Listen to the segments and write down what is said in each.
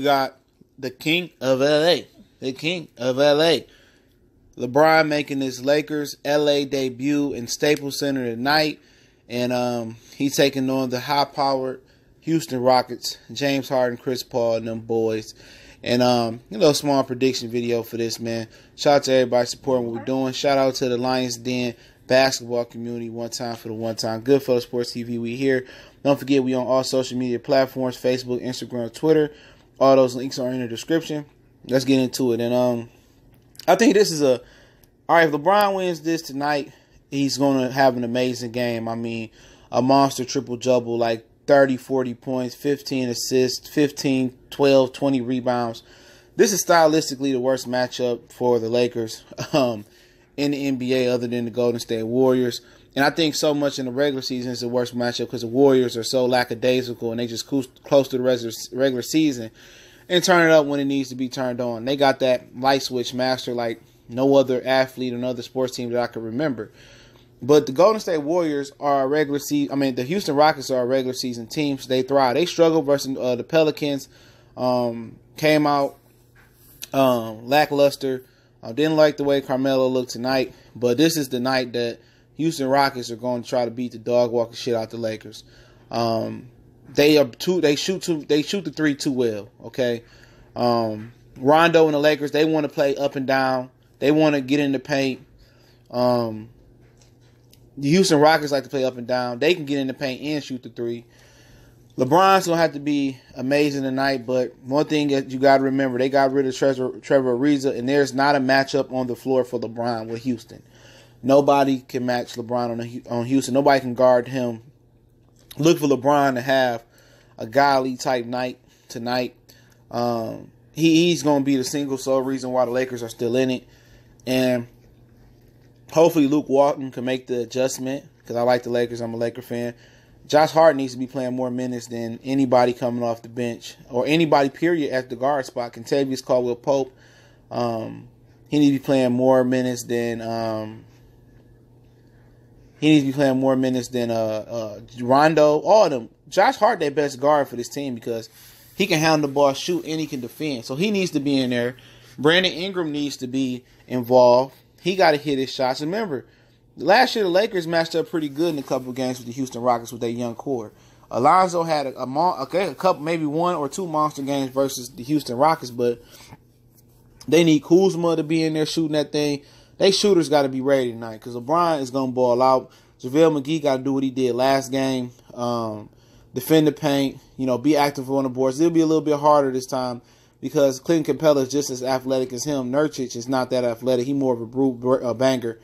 you got the King of LA. The King of LA. LeBron making his Lakers LA debut in Staples Center tonight. And he's taking on the high-powered Houston Rockets, James Harden, Chris Paul, and them boys. And a little small prediction video for this, man. Shout out to everybody supporting what we're doing. Shout out to the Lions Den basketball community. One time for the one time. Goodfellas Sports TV, we here. Don't forget, we on all social media platforms, Facebook, Instagram, Twitter. All those links are in the description. Let's get into it. And I think this is all right, if LeBron wins this tonight, he's going to have an amazing game. I mean, a monster triple-double, like 30, 40 points, 15 assists, 15, 12, 20 rebounds. This is stylistically the worst matchup for the Lakers in the NBA other than the Golden State Warriors. And I think so much in the regular season is the worst matchup because the Warriors are so lackadaisical and they just close to the regular season and turn it up when it needs to be turned on. They got that light switch master like no other athlete or another sports team that I can remember. But the Golden State Warriors are a regular season. I mean, the Houston Rockets are a regular season team, so they thrive. They struggled versus the Pelicans. Came out lackluster. Didn't like the way Carmelo looked tonight. But this is the night that Houston Rockets are going to try to beat the dog walking shit out the Lakers. They shoot the three too well. Okay, Rondo and the Lakers, they want to play up and down. They want to get in the paint. The Houston Rockets like to play up and down. They can get in the paint and shoot the three. LeBron's going to have to be amazing tonight, but one thing that you got to remember, they got rid of Trevor Ariza, and there's not a matchup on the floor for LeBron with Houston. Nobody can match LeBron on Houston. Nobody can guard him. Look for LeBron to have a godly type night tonight. He's going to be the single sole reason why the Lakers are still in it. And hopefully Luke Walton can make the adjustment because I like the Lakers. I'm a Laker fan. Josh Hart needs to be playing more minutes than anybody coming off the bench or anybody, period, at the guard spot. Kentavious Caldwell-Pope, he needs to be playing more minutes than Rondo. All of them. Josh Hart, their best guard for this team because he can handle the ball, shoot, and he can defend. So he needs to be in there. Brandon Ingram needs to be involved. He got to hit his shots. Remember, last year the Lakers matched up pretty good in a couple of games with the Houston Rockets with their young core. Alonzo had a couple, maybe one or two monster games versus the Houston Rockets, but they need Kuzma to be in there shooting that thing. They shooters got to be ready tonight because LeBron is going to ball out. JaVale McGee got to do what he did last game, defend the paint, be active on the boards. It'll be a little bit harder this time because Clinton Capella is just as athletic as him. Nurkic is not that athletic. He's more of a banger.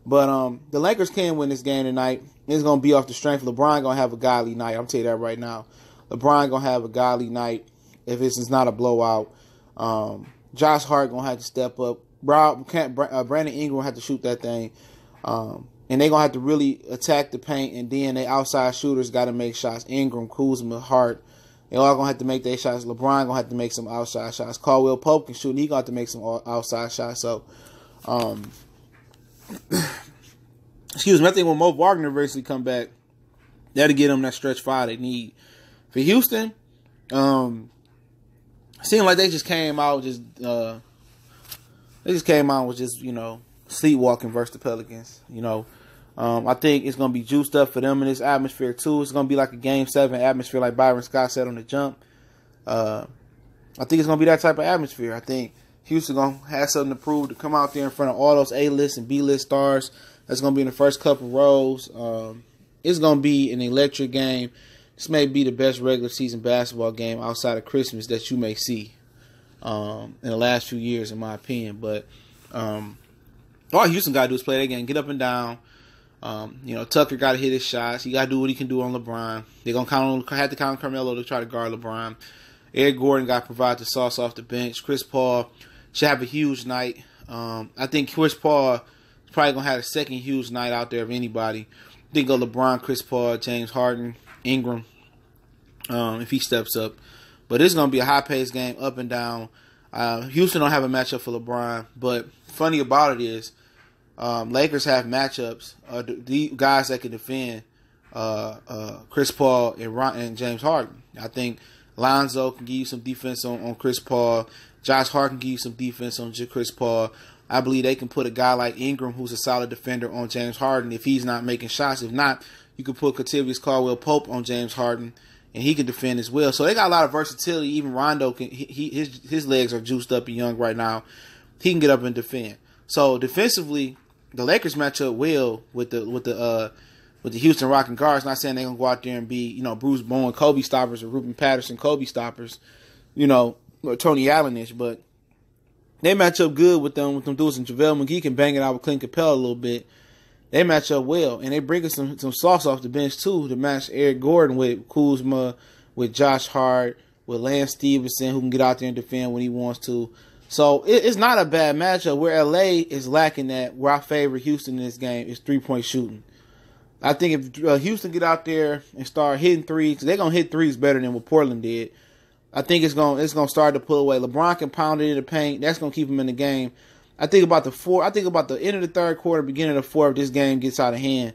But the Lakers can win this game tonight. It's going to be off the strength. LeBron going to have a godly night. I'm telling you that right now. LeBron going to have a godly night if it's not a blowout. Josh Hart going to have to step up. Brandon Ingram will have to shoot that thing. And they're going to have to really attack the paint. And then they outside shooters got to make shots. Ingram, Kuzma, Hart. They all going to have to make their shots. LeBron going to have to make some outside shots. Caldwell-Pope can shoot. And he going to have to make some outside shots. So, excuse me, I think when Mo Wagner eventually come back, that'll get them that stretch five they need. For Houston, it seemed like they just came out sleepwalking versus the Pelicans. I think it's gonna be juiced up for them in this atmosphere too. It's gonna be like a Game 7 atmosphere, like Byron Scott said on the jump. I think it's gonna be that type of atmosphere. I think Houston gonna have something to prove to come out there in front of all those A-list and B-list stars. That's gonna be in the first couple rows. It's gonna be an electric game. This may be the best regular season basketball game outside of Christmas that you may see in the last few years, in my opinion. But all Houston gotta do is play that game, get up and down. Tucker got to hit his shots. He got to do what he can do on LeBron. They're going to have to count on Carmelo to try to guard LeBron. Eric Gordon got to provide the sauce off the bench. Chris Paul should have a huge night. I think Chris Paul is probably going to have a second huge night out there of anybody. I think LeBron, Chris Paul, James Harden, Ingram, if he steps up. But it's going to be a high-paced game, up and down. Houston don't have a matchup for LeBron. But funny about it is, Lakers have matchups. The guys that can defend Chris Paul and James Harden. I think Lonzo can give you some defense on Chris Paul. Josh Hart can give you some defense on Chris Paul. I believe they can put a guy like Ingram, who's a solid defender, on James Harden if he's not making shots. If not, you can put Kentavious Caldwell-Pope on James Harden, and he can defend as well. So they got a lot of versatility. Even Rondo, his legs are juiced up and young right now. He can get up and defend. So defensively, the Lakers match up well with the Houston Rockets guards. Not saying they're gonna go out there and be, Bruce Bowen, Kobe stoppers, or Ruben Patterson, Kobe stoppers, or Tony Allen-ish, but they match up good with them dudes. And JaVale McGee can bang it out with Clint Capella a little bit. They match up well, and they bring us some sauce off the bench too to match Eric Gordon with Kuzma, with Josh Hart, with Lance Stevenson, who can get out there and defend when he wants to. So it's not a bad matchup. Where LA is lacking that, where I favor Houston in this game, is 3-point shooting. I think if Houston get out there and start hitting threes, they're gonna hit threes better than what Portland did. I think it's gonna start to pull away. LeBron can pound it in the paint. That's gonna keep him in the game. I think about the end of the third quarter, beginning of the fourth, this game gets out of hand,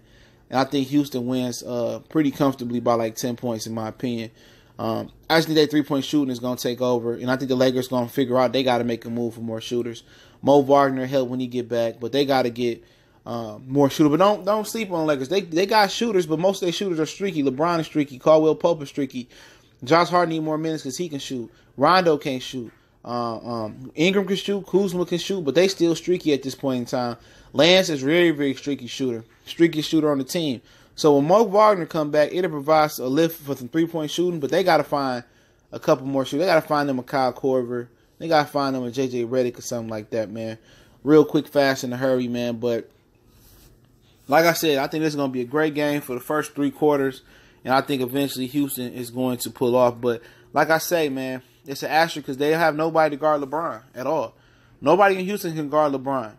and I think Houston wins pretty comfortably by like 10 points in my opinion. I just think that 3-point shooting is gonna take over, and I think the Lakers gonna figure out they got to make a move for more shooters. Mo Wagner help when he get back, but they got to get more shooters. But don't sleep on Lakers. They got shooters, but most of their shooters are streaky. LeBron is streaky. Caldwell Pope is streaky. Josh Hart need more minutes because he can shoot. Rondo can't shoot. Ingram can shoot. Kuzma can shoot, but they still streaky at this point in time. Lance is very, very streaky shooter. Streakiest shooter on the team. So when Mo Wagner come back, it'll provide a lift for some 3-point shooting, but they got to find a couple more shooters. They got to find them a Kyle Korver. They got to find them a J.J. Redick or something like that, man. Real quick, fast, in a hurry, man. But like I said, I think this is going to be a great game for the first 3 quarters. And I think eventually Houston is going to pull off. But like I say, man, it's an asterisk because they have nobody to guard LeBron at all. Nobody in Houston can guard LeBron,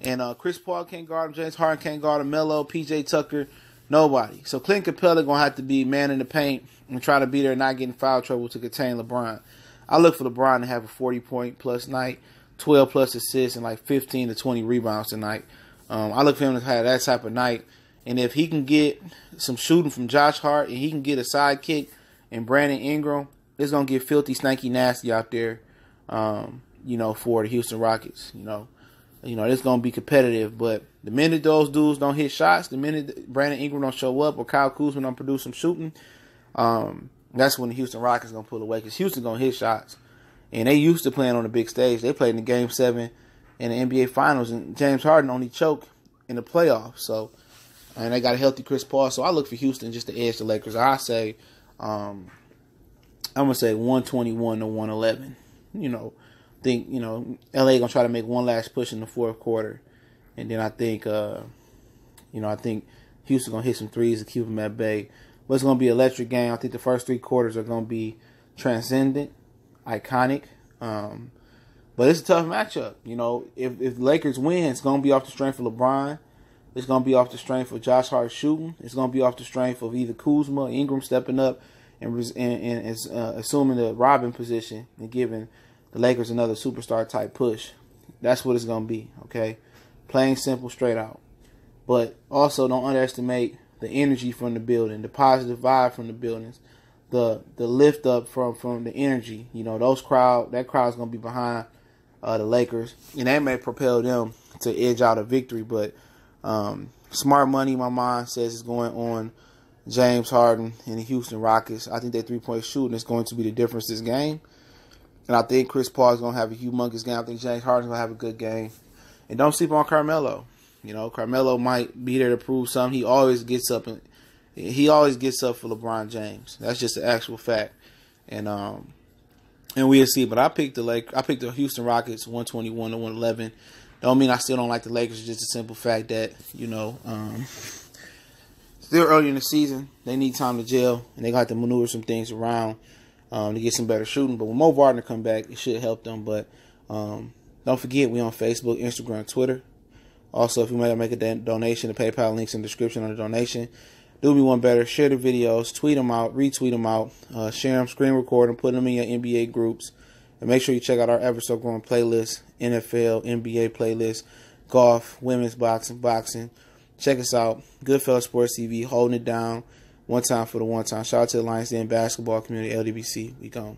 And Chris Paul can't guard him. James Harden can't guard him. Melo, P.J. Tucker, nobody. So Clint Capella going to have to be man in the paint and try to be there and not get in foul trouble to contain LeBron. I look for LeBron to have a 40-point-plus night, 12-plus assists, and like 15 to 20 rebounds tonight. I look for him to have that type of night. And if he can get some shooting from Josh Hart and he can get a sidekick and Brandon Ingram, it's going to get filthy, stanky, nasty out there, for the Houston Rockets. It's going to be competitive. But the minute those dudes don't hit shots, the minute Brandon Ingram don't show up or Kyle Kuzma don't produce some shooting, that's when the Houston Rockets going to pull away because Houston going to hit shots. And they used to playing on the big stage. They played in the Game 7 in the NBA Finals, and James Harden only choked in the playoffs. And they got a healthy Chris Paul. So I look for Houston just to edge the Lakers. I say, I'm going to say 121 to 111. Think, LA going to try to make one last push in the fourth quarter. And then I think, I think Houston going to hit some threes to keep them at bay. But it's going to be an electric game. I think the first 3 quarters are going to be transcendent, iconic. But it's a tough matchup. If the Lakers win, it's going to be off the strength of LeBron. It's going to be off the strength of Josh Hart shooting. It's going to be off the strength of either Kuzma or Ingram stepping up and assuming the robbing position and giving the Lakers another superstar type push. That's what it's going to be, okay? Plain, simple, straight out. But also don't underestimate the energy from the building, the positive vibe from the buildings, the lift up from the energy. That crowd's going to be behind the Lakers, and that may propel them to edge out a victory, but smart money in my mind says it's going on James Harden and the Houston Rockets. I think that 3-point shooting is going to be the difference this game. And I think Chris Paul is going to have a humongous game. I think James Harden is going to have a good game. And don't sleep on Carmelo. Carmelo might be there to prove something. He always gets up for LeBron James. That's just the actual fact. And we'll see. But I picked the Houston Rockets 121 to 111. Don't mean I still don't like the Lakers. It's just a simple fact that, still early in the season. They need time to gel, and they got to maneuver some things around to get some better shooting. But when Mo Wagner come back, it should help them. But don't forget, we on Facebook, Instagram, Twitter. Also, if you might make a donation, the PayPal link's in the description on the donation. Do me one better. Share the videos. Tweet them out. Retweet them out. Share them. Screen record them. Put them in your NBA groups. And make sure you check out our ever so growing playlist. NFL, NBA playlist. Golf. Women's boxing. Check us out. Goodfellas Sports TV. Holding it down. One time for the one time. Shout out to the Lions Den basketball community, LDBC. We gone.